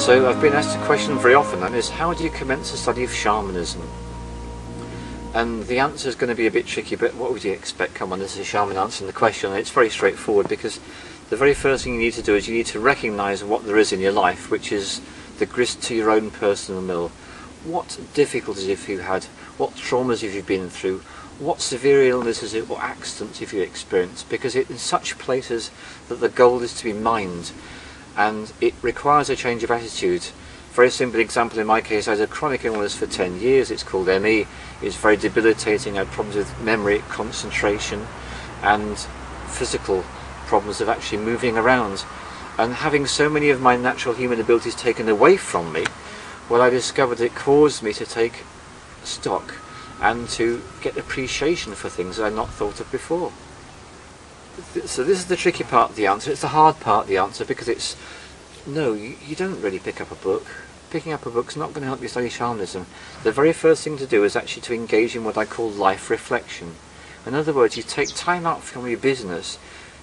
So I've been asked a question very often, and is how do you commence the study of shamanism? And the answer is going to be a bit tricky, but what would you expect? Come on, this is a shaman answering the question, and it's very straightforward, because the very first thing you need to do is you need to recognise what there is in your life, which is the grist to your own personal mill. What difficulties have you had? What traumas have you been through? What severe illnesses or accidents have you experienced? Because it's in such places that the gold is to be mined, and it requires a change of attitude. Very simple example, in my case, I had a chronic illness for 10 years, it's called ME, it's very debilitating. I had problems with memory, concentration, and physical problems of actually moving around. And having so many of my natural human abilities taken away from me, well, I discovered it caused me to take stock and to get appreciation for things that I'd not thought of before. So this is the tricky part of the answer. It's the hard part of the answer, because it's no, you don't really pick up a book. Picking up a book's not going to help you study shamanism. The very first thing to do is actually to engage in what I call life reflection. In other words, you take time out from your business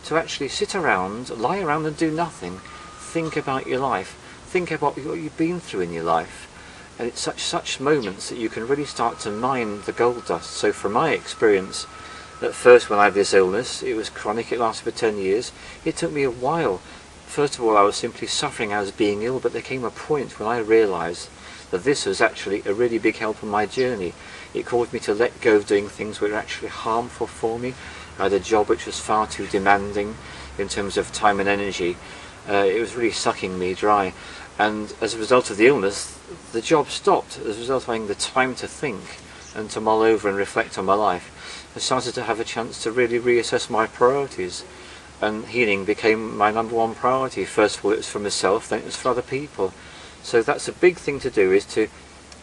to actually sit around, lie around and do nothing. Think about your life. Think about what you've been through in your life. And it's such moments that you can really start to mine the gold dust. So from my experience, at first when I had this illness, it was chronic, it lasted for 10 years. It took me a while. First of all, I was simply suffering as being ill, but there came a point when I realised that this was actually a really big help on my journey. It caused me to let go of doing things which were actually harmful for me. I had a job which was far too demanding in terms of time and energy. It was really sucking me dry. And as a result of the illness, the job stopped. As a result of having the time to think and to mull over and reflect on my life, I started to have a chance to really reassess my priorities. And healing became my #1 priority. First of all, it was for myself, then it was for other people. So that's a big thing to do, is to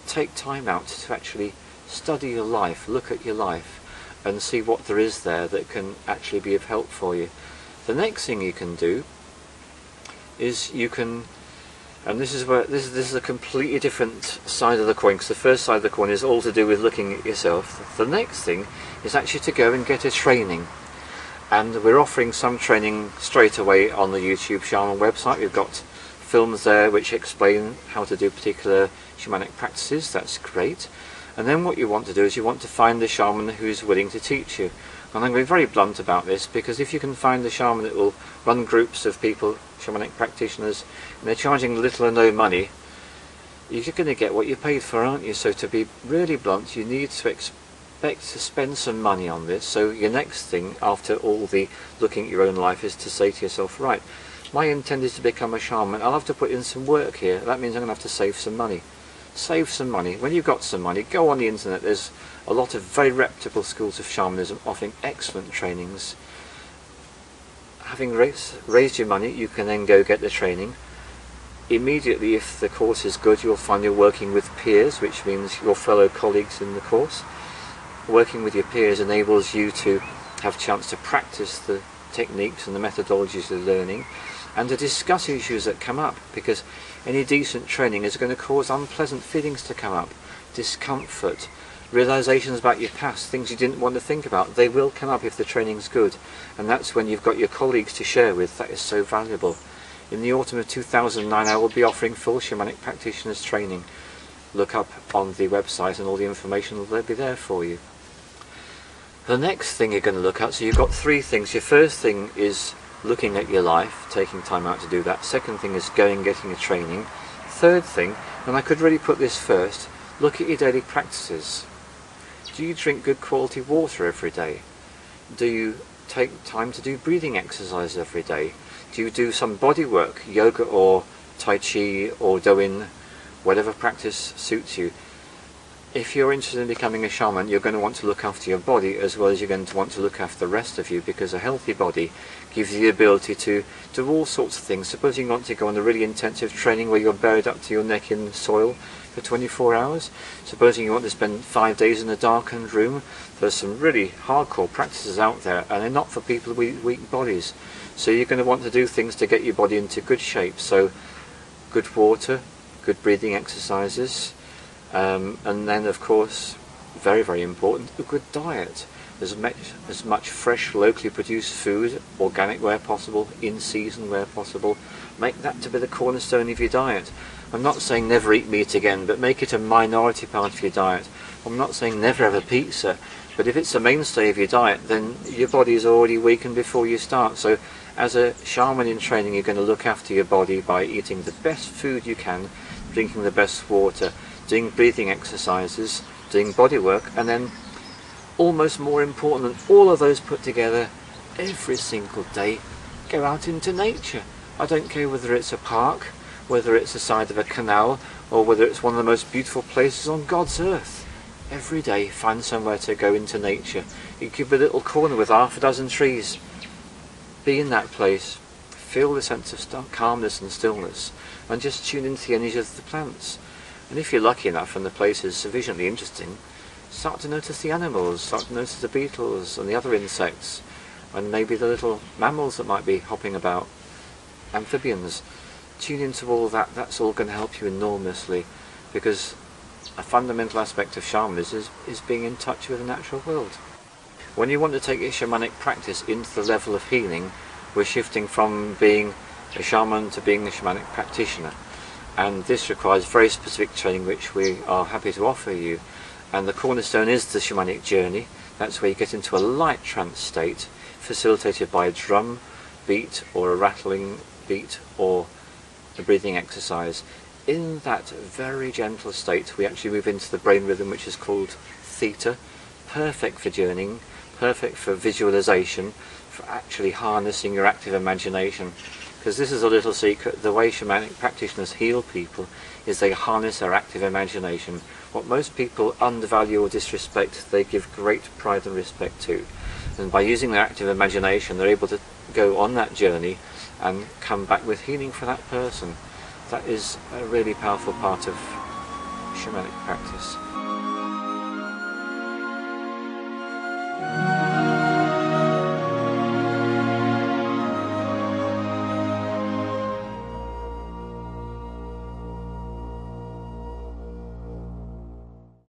take time out to actually study your life, look at your life, and see what there is there that can actually be of help for you. The next thing you can do is you can, and this is where this is a completely different side of the coin, because the first side of the coin is all to do with looking at yourself. The next thing is actually to go and get a training. And we're offering some training straight away on the Youtubeshaman website. We've got films there which explain how to do particular shamanic practices. That's great. And then what you want to do is you want to find the shaman who's willing to teach you. And I'm going to be very blunt about this, because if you can find the shaman that will run groups of people, shamanic practitioners, and they're charging little or no money, you're going to get what you paid for, aren't you? So to be really blunt, you need to expect to spend some money on this. So your next thing after all the looking at your own life is to say to yourself, right, my intent is to become a shaman, I'll have to put in some work here. That means I'm going to have to save some money. Save some money. When you've got some money, go on the internet. There's a lot of very reputable schools of shamanism offering excellent trainings. Having raised your money, you can then go get the training. Immediately, if the course is good, you'll find you're working with peers, which means your fellow colleagues in the course. Working with your peers enables you to have a chance to practice the techniques and the methodologies you're learning, and to discuss issues that come up, because any decent training is going to cause unpleasant feelings to come up, discomfort, realizations about your past, things you didn't want to think about. They will come up if the training's good, and that's when you've got your colleagues to share with. That is so valuable. In the autumn of 2009 I will be offering full shamanic practitioners training. Look up on the website and all the information will be there for you. The next thing you're going to look at, so you've got three things. Your first thing is looking at your life, taking time out to do that. Second thing is going and getting a training. Third thing, and I could really put this first, look at your daily practices. Do you drink good quality water every day? Do you take time to do breathing exercises every day? Do you do some body work, yoga or tai chi or doing whatever practice suits you? If you're interested in becoming a shaman, you're going to want to look after your body as well as you're going to want to look after the rest of you, because a healthy body gives you the ability to do all sorts of things. Suppose you want to go on a really intensive training where you're buried up to your neck in soil for 24 hours. Supposing you want to spend 5 days in a darkened room. There's some really hardcore practices out there, and they're not for people with weak bodies. So you're going to want to do things to get your body into good shape. So good water, good breathing exercises, and then of course, very, very important, a good diet. As much fresh, locally produced food, organic where possible, in season where possible. Make that to be the cornerstone of your diet. I'm not saying never eat meat again, but make it a minority part of your diet. I'm not saying never have a pizza, but if it's a mainstay of your diet, then your body is already weakened before you start. So as a shaman in training, you're going to look after your body by eating the best food you can, drinking the best water, doing breathing exercises, doing body work, and then almost more important than all of those put together, every single day, go out into nature. I don't care whether it's a park, whether it's the side of a canal, or whether it's one of the most beautiful places on God's earth. Every day find somewhere to go into nature. You could be a little corner with half a dozen trees. Be in that place, feel the sense of calmness and stillness, and just tune into the energy of the plants. And if you're lucky enough and the place is sufficiently interesting, start to notice the animals, start to notice the beetles and the other insects, and maybe the little mammals that might be hopping about, amphibians. Tune into all that. That's all going to help you enormously, because a fundamental aspect of shamanism is being in touch with the natural world. When you want to take your shamanic practice into the level of healing, we're shifting from being a shaman to being a shamanic practitioner, and this requires very specific training which we are happy to offer you. And the cornerstone is the shamanic journey. That's where you get into a light trance state, facilitated by a drum beat or a rattling beat or a breathing exercise. In that very gentle state we actually move into the brain rhythm, which is called theta, perfect for journeying, perfect for visualization, for actually harnessing your active imagination. Because this is a little secret, the way shamanic practitioners heal people is they harness their active imagination. What most people undervalue or disrespect, they give great pride and respect to. And by using their active imagination, they're able to go on that journey and come back with healing for that person. That is a really powerful part of shamanic practice.